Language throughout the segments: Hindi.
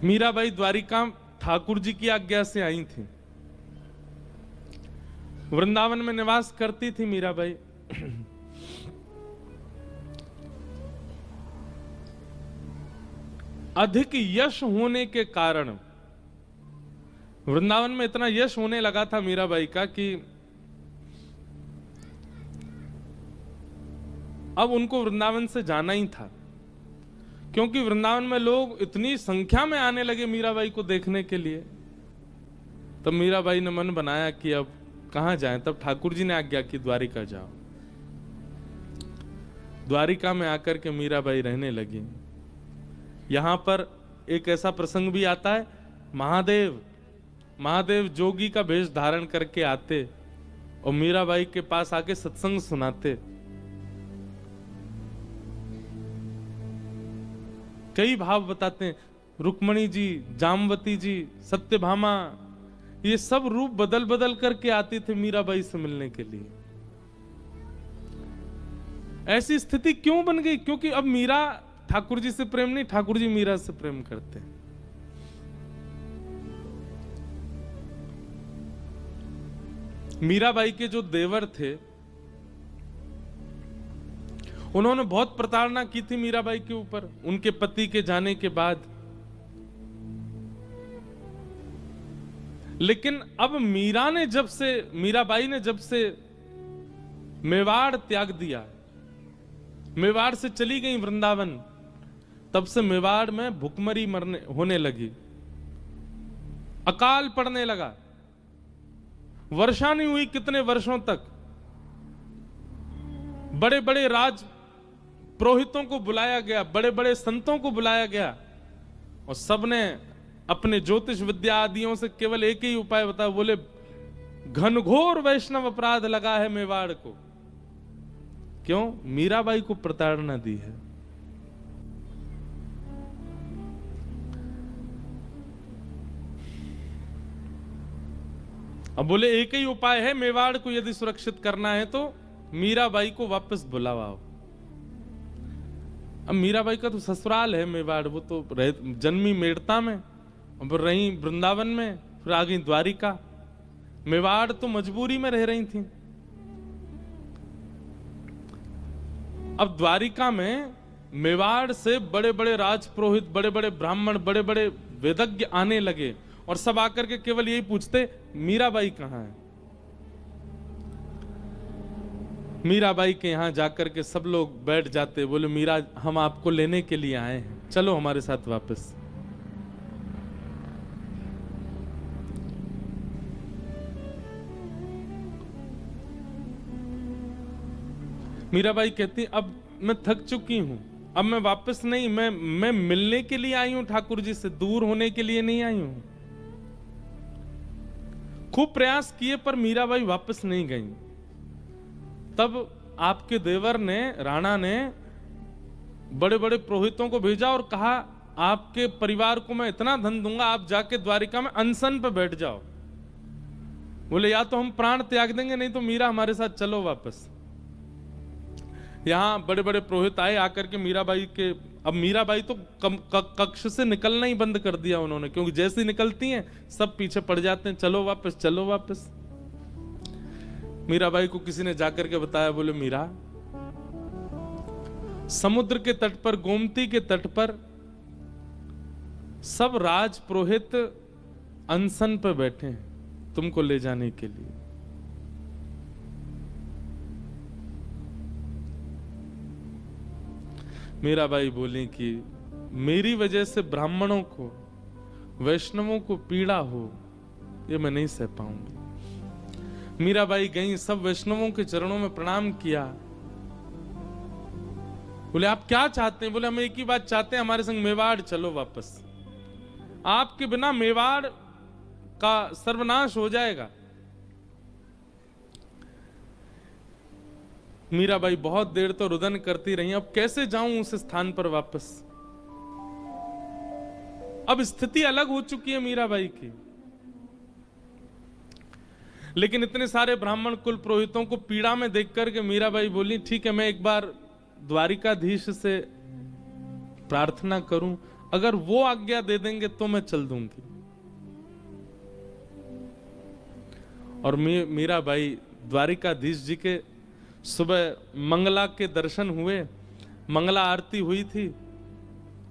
मीराबाई द्वारिका ठाकुर जी की आज्ञा से आई थी। वृंदावन में निवास करती थी मीराबाई। अधिक यश होने के कारण वृंदावन में इतना यश होने लगा था मीराबाई का कि अब उनको वृंदावन से जाना ही था, क्योंकि वृंदावन में लोग इतनी संख्या में आने लगे मीराबाई को देखने के लिए। तब मीराबाई ने मन बनाया कि अब कहां जाएं। तब ठाकुर जी ने आज्ञा की द्वारिका जाओ। द्वारिका में आकर के मीराबाई रहने लगी। यहां पर एक ऐसा प्रसंग भी आता है, महादेव जोगी का भेष धारण करके आते और मीराबाई के पास आके सत्संग सुनाते। कई भाव बताते हैं, रुक्मणी जी, जामवती जी, सत्यभामा, ये सब रूप बदल बदल करके आती थे मीराबाई से मिलने के लिए। ऐसी स्थिति क्यों बन गई? क्योंकि अब मीरा ठाकुर जी से प्रेम नहीं, ठाकुर जी मीरा से प्रेम करते हैं। मीराबाई के जो देवर थे उन्होंने बहुत प्रताड़ना की थी मीराबाई के ऊपर उनके पति के जाने के बाद। लेकिन अब मीराबाई ने जब से मेवाड़ त्याग दिया, मेवाड़ से चली गई वृंदावन, तब से मेवाड़ में भुखमरी होने लगी, अकाल पड़ने लगा, वर्षा नहीं हुई कितने वर्षों तक। बड़े बड़े राज पुरोहितों को बुलाया गया, बड़े बड़े संतों को बुलाया गया और सबने अपने ज्योतिष विद्या आदियों से केवल एक ही उपाय बताया। बोले घनघोर वैष्णव अपराध लगा है मेवाड़ को। क्यों? मीराबाई को प्रताड़ना दी है। अब बोले एक ही उपाय है, मेवाड़ को यदि सुरक्षित करना है तो मीराबाई को वापस बुलाओ। अब मीराबाई का तो ससुराल है मेवाड़, वो तो जन्मी मेड़ता में, अब रही वृंदावन में, फिर आ गई द्वारिका। मेवाड़ तो मजबूरी में रह रही थी। अब द्वारिका में मेवाड़ से बड़े बड़े राजपुरोहित, बड़े बड़े ब्राह्मण, बड़े बड़े वेदज्ञ आने लगे और सब आकर के केवल यही पूछते, मीराबाई कहां है? मीराबाई के यहां जाकर के सब लोग बैठ जाते, बोले मीरा हम आपको लेने के लिए आए हैं, चलो हमारे साथ वापस। मीराबाई कहती अब मैं थक चुकी हूं, अब मैं वापस नहीं, मैं मिलने के लिए आई हूं ठाकुर जी से, दूर होने के लिए नहीं आई हूं। खूब प्रयास किए पर मीराबाई वापस नहीं गई। तब आपके देवर ने, राणा ने बड़े बड़े पुरोहितों को भेजा और कहा आपके परिवार को मैं इतना धन दूंगा, आप जाके द्वारिका में अनशन पे बैठ जाओ। बोले या तो हम प्राण त्याग देंगे, नहीं तो मीरा हमारे साथ चलो वापस। यहां बड़े बड़े पुरोहित आए, आकर के मीराबाई के, अब मीराबाई तो कक्ष से निकलना ही बंद कर दिया उन्होंने, क्योंकि जैसे ही निकलती हैं सब पीछे पड़ जाते हैं, चलो वापस चलो वापस। मीराबाई को किसी ने जाकर के बताया, बोले मीरा समुद्र के तट पर, गोमती के तट पर सब राज पुरोहित अनशन पर बैठे हैं तुमको ले जाने के लिए। मीराबाई बोली कि मेरी वजह से ब्राह्मणों को, वैष्णवों को पीड़ा हो, ये मैं नहीं सह पाऊंगी। मीराबाई गई, सब वैष्णवों के चरणों में प्रणाम किया। बोले आप क्या चाहते हैं? बोले हम एक ही बात चाहते हैं, हमारे संग मेवाड़ चलो वापस, आपके बिना मेवाड़ का सर्वनाश हो जाएगा। मीराबाई बहुत देर तो रुदन करती रही, अब कैसे जाऊं उस स्थान पर वापस। अब स्थिति अलग हो चुकी है मीराबाई की। लेकिन इतने सारे ब्राह्मण कुल पुरोहितों को पीड़ा में देख करके मीराबाई बोली ठीक है, मैं एक बार द्वारिकाधीश से प्रार्थना करूं, अगर वो आज्ञा दे देंगे तो मैं चल दूंगी। और मीराबाई द्वारिकाधीश जी के सुबह मंगला के दर्शन हुए, मंगला आरती हुई थी,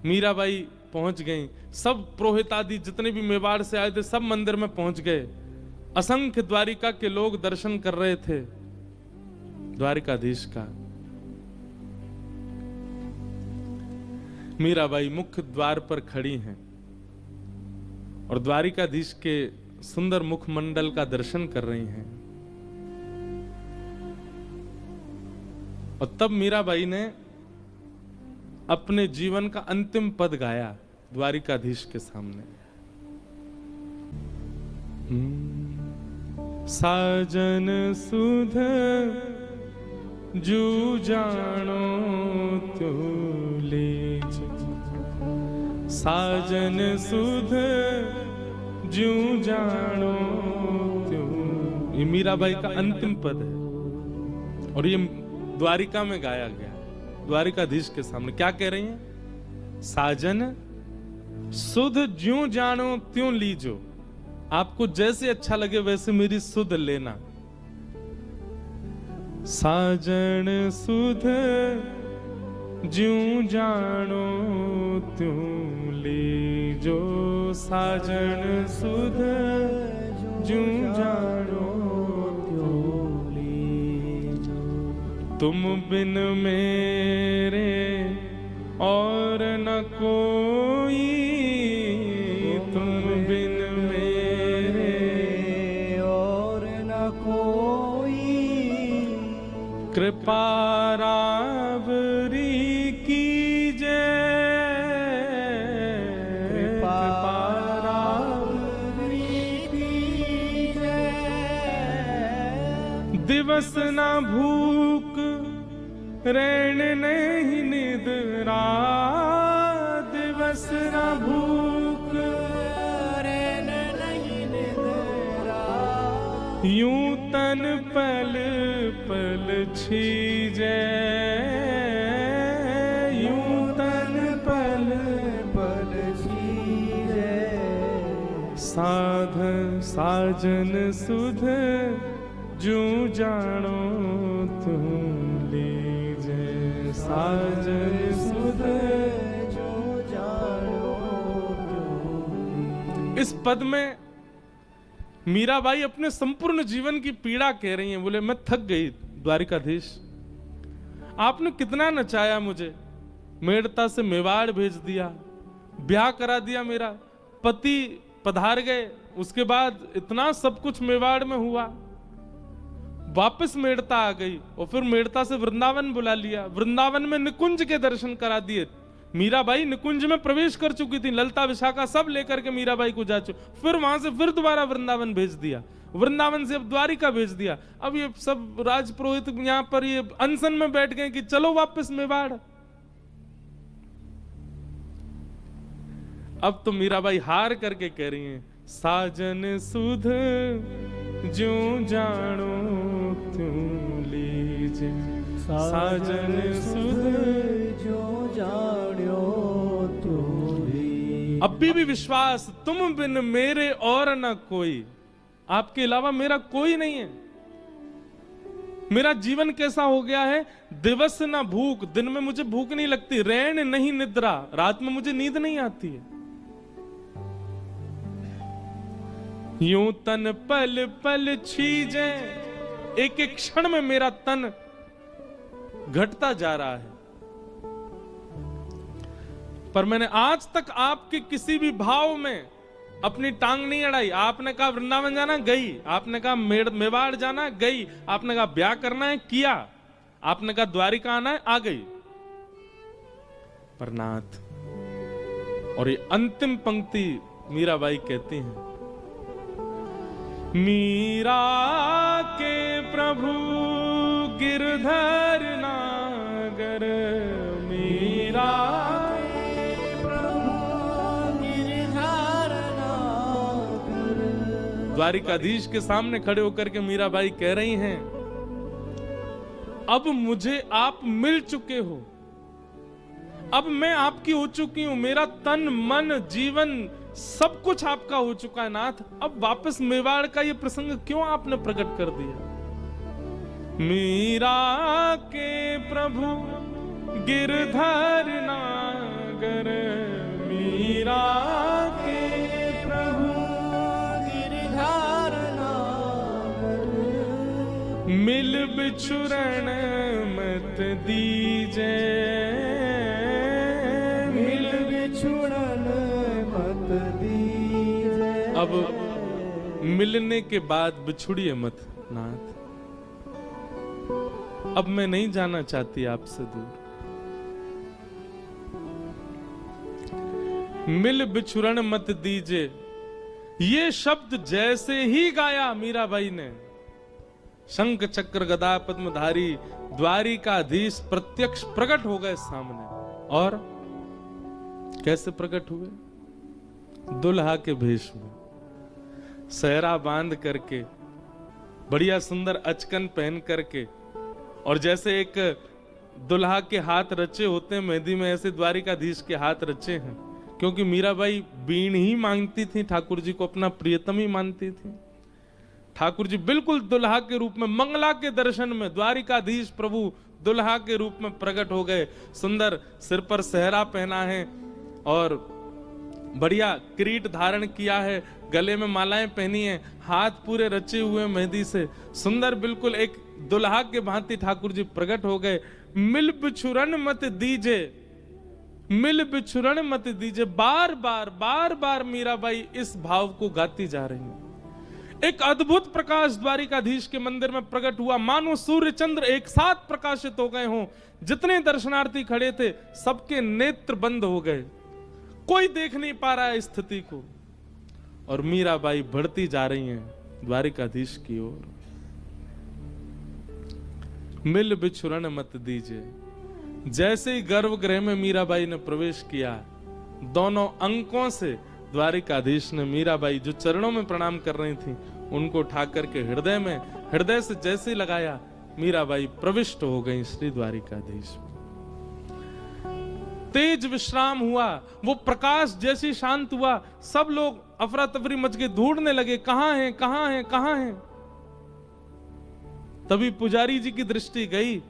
मीराबाई पहुंच गई। सब पुरोहित आदि जितने भी मेवाड़ से आए थे सब मंदिर में पहुंच गए। असंख्य द्वारिका के लोग दर्शन कर रहे थे द्वारिकाधीश का। मीराबाई मुख्य द्वार पर खड़ी हैं और द्वारिकाधीश के सुंदर मुखमंडल का दर्शन कर रही हैं। और तब मीराबाई ने अपने जीवन का अंतिम पद गाया द्वारिकाधीश के सामने। साजन सुध जू जानो तो लीज, साजन सुध जू जानो तो। ये मीराबाई का अंतिम पद है और ये द्वारिका में गाया गया द्वारिकाधीश के सामने। क्या कह रही हैं? साजन सुध ज्यों जानो त्यों लीजो, आपको जैसे अच्छा लगे वैसे मेरी सुध लेना। साजन सुध ज्यों जानो त्यों लीजो, साजन सुध ज्यों जानो त्यों लीजो। तुम बिन मेरे और न कोई, तुम बिन मेरे और न कोई, कृपा रावरी कीजे, कृपा रावरी कीजे। दिवस न भूख रैन नहीं निद्रा, दिवस न भूख रैन नहीं निद्रा। यूं तन पल पल छीजे, यूं तन पल पल छीजे। साधन साजन सुध जूं जानो तुम लीजे, साजन सुध जूं जानो तुम। इस पद में मीराबाई अपने संपूर्ण जीवन की पीड़ा कह रही हैं। बोले मैं थक गई द्वारिकाधीश, आपने कितना नचाया मुझे, मेड़ता से मेवाड़ भेज दिया, ब्याह करा दिया, मेरा पति पधार गए, उसके बाद इतना सब कुछ मेवाड़ में हुआ, वापस मेड़ता आ गई और फिर मेड़ता से वृंदावन बुला लिया, वृंदावन में निकुंज के दर्शन करा दिए। मीराबाई निकुंज में प्रवेश कर चुकी थी, ललता विशाखा सब लेकर के मीराबाई को जा चुकी, फिर वहां से फिर दोबारा वृंदावन भेज दिया, वृंदावन से अब द्वारिका भेज दिया। अब ये सब राजपुरोहित यहां पर ये अनशन में बैठ गए कि चलो वापस मेवाड़। अब तो मीराबाई हार करके कह रही हैं, साजन सुध ज्यों जानो त्यों लीजे, साजन सुध ज्यों जानो त्यों लीजे। अब भी विश्वास, तुम बिन मेरे और न कोई, आपके अलावा मेरा कोई नहीं है। मेरा जीवन कैसा हो गया है, दिवस न भूख, दिन में मुझे भूख नहीं लगती, रैन नहीं निद्रा, रात में मुझे नींद नहीं आती है। यूं तन पल पल छीजे, एक एक क्षण में मेरा तन घटता जा रहा है। पर मैंने आज तक आपके किसी भी भाव में अपनी टांग नहीं अड़ाई। आपने कहा वृंदावन जाना, गई। आपने कहा मेवाड़ जाना, गई। आपने कहा ब्याह करना है, किया। आपने कहा द्वारिका आना है, आ गई। पर नाथ, और ये अंतिम पंक्ति मीराबाई कहती हैं, मीरा के प्रभु गिरधर नागर, मीरा के प्रभु गिरधर नागर। द्वारिकाधीश के सामने खड़े होकर के मीराबाई कह रही हैं, अब मुझे आप मिल चुके हो, अब मैं आपकी हो चुकी हूं, मेरा तन मन जीवन सब कुछ आपका हो चुका है नाथ, अब वापस मेवाड़ का ये प्रसंग क्यों आपने प्रकट कर दिया? मीरा के प्रभु गिरधर नागर, मीरा के प्रभु गिरधर नागर, मिल बिछुरण मत दीजे, मिल बिछुड़न मत दीजे। अब मिलने के बाद बिछुड़िए मत नाथ, अब मैं नहीं जाना चाहती आपसे दूर। मिल बिछुरण मत दीजे, ये शब्द जैसे ही गाया मीराबाई ने, शंख चक्र गदा पद्मधारी द्वारिकाधीश प्रत्यक्ष प्रकट हो गए सामने। और कैसे प्रकट हुए? दुल्हा के भेष में, सहरा बांध करके, बढ़िया सुंदर अचकन पहन करके, और जैसे एक दुल्हा के हाथ रचे होते हैं मेहंदी में, ऐसे द्वारिकाधीश के हाथ रचे हैं, क्योंकि मीराबाई बीण ही मांगती थी, ठाकुर जी को अपना प्रियतम ही मानती थी। ठाकुर जी बिल्कुल दुल्हा के रूप में, मंगला के दर्शन में द्वारिकाधीश प्रभु दुल्हा के रूप में प्रकट हो गए। सुंदर सिर पर सहरा पहना है और बढ़िया किरीट धारण किया है, गले में मालाएं पहनी है, हाथ पूरे रचे हुए मेहंदी से, सुंदर बिल्कुल एक दुल्हा के भांति ठाकुर जी प्रकट हो गए। मिल बिछुरन मत दीजे, मिल बिछुरन मत दीजे, बार बार मीराबाई इस भाव को गाती जा रही है। एक अद्भुत प्रकाश द्वारिकाधीश के मंदिर में प्रकट हुआ, मानो सूर्य चंद्र एक साथ प्रकाशित हो गए हों। जितने दर्शनार्थी खड़े थे सबके नेत्र बंद हो गए, कोई देख नहीं पा रहा है स्थिति को, और मीराबाई बढ़ती जा रही हैं द्वारिकाधीश की ओर। मिल बिछुरन मत दीजिए, जैसे ही गर्भगृह में मीराबाई ने प्रवेश किया, दोनों अंकों से द्वारिकाधीश ने मीराबाई जो चरणों में प्रणाम कर रही थी उनको उठा करके हृदय में, हृदय से जैसे लगाया, मीराबाई प्रविष्ट हो गई श्री द्वारिकाधीश। तेज विश्राम हुआ, वो प्रकाश जैसी शांत हुआ, सब लोग अफरा तफरी मच के ढूंढने लगे, कहां हैं कहां हैं कहां हैं। तभी पुजारी जी की दृष्टि गई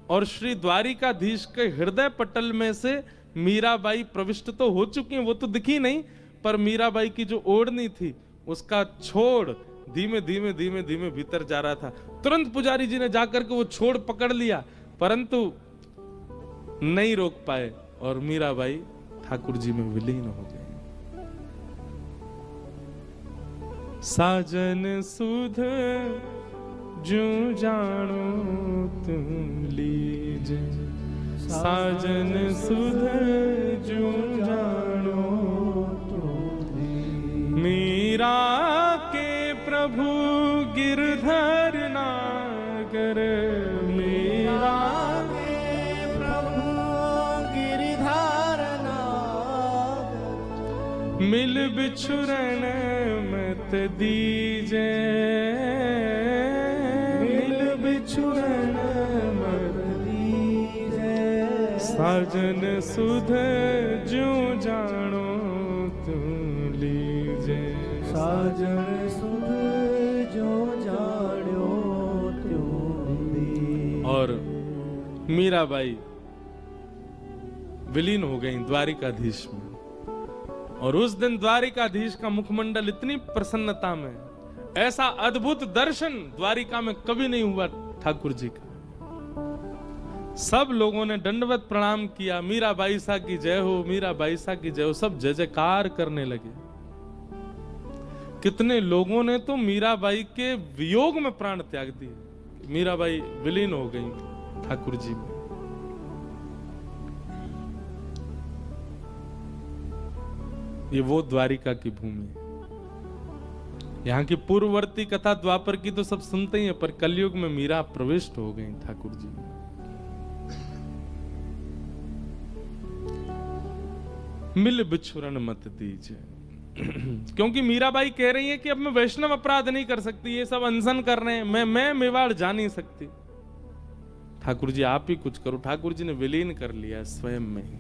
और श्री द्वारिकाधीश के हृदय पटल में से मीराबाई प्रविष्ट तो हो चुकी हैं, वो तो दिखी नहीं, पर मीराबाई की जो ओढ़नी थी उसका छोड़ धीमे धीमे धीमे धीमे भीतर जा रहा था। तुरंत पुजारी जी ने जाकर के वो छोड़ पकड़ लिया, परंतु नहीं रोक पाए और मीराबाई ठाकुर जी में विलीन हो गई। साजन सुध जो जानो तुम लीजे, साजन सुध जो जानो तुम, मीरा के प्रभु गिरधर नागर, मीरा के प्रभु गिरधर नागर, मिल बिछुरन मत दीजे, मिल बिछुड़न मत दीजे, साजन सुध जो जानो तुम लीजे, साजन सुध जो जानो तुम लीजे। और मीराबाई विलीन हो गई द्वारिकाधीश में। और उस दिन द्वारिकाधीश का मुखमंडल इतनी प्रसन्नता में, ऐसा अद्भुत दर्शन द्वारिका में कभी नहीं हुआ ठाकुर जी का। सब लोगों ने दंडवत प्रणाम किया, मीराबाई सा की जय हो, मीराबाई सा की जय हो, सब जय जयकार करने लगे। कितने लोगों ने तो मीराबाई के वियोग में प्राण त्याग दिए। मीराबाई विलीन हो गई ठाकुर जी में। ये वो द्वारिका की भूमि है। यहाँ की पूर्ववर्ती कथा द्वापर की तो सब सुनते ही है, पर कलयुग में मीरा प्रविष्ट हो गई ठाकुर जी में। मिल बिछुरन मत दीजिए, क्योंकि मीराबाई कह रही है कि अब मैं वैष्णव अपराध नहीं कर सकती, ये सब अनशन कर रहे हैं, मैं मेवाड़ जा नहीं सकती। ठाकुर जी आप ही कुछ करो। ठाकुर जी ने विलीन कर लिया स्वयं में ही।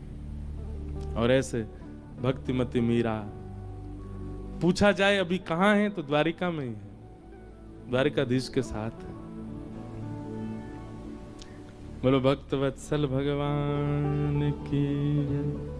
और ऐसे भक्तिमती मीरा, पूछा जाए अभी कहाँ है तो द्वारिका में ही है, द्वारिकाधीश के साथ है। बोलो भक्त वत्सल भगवान की जय।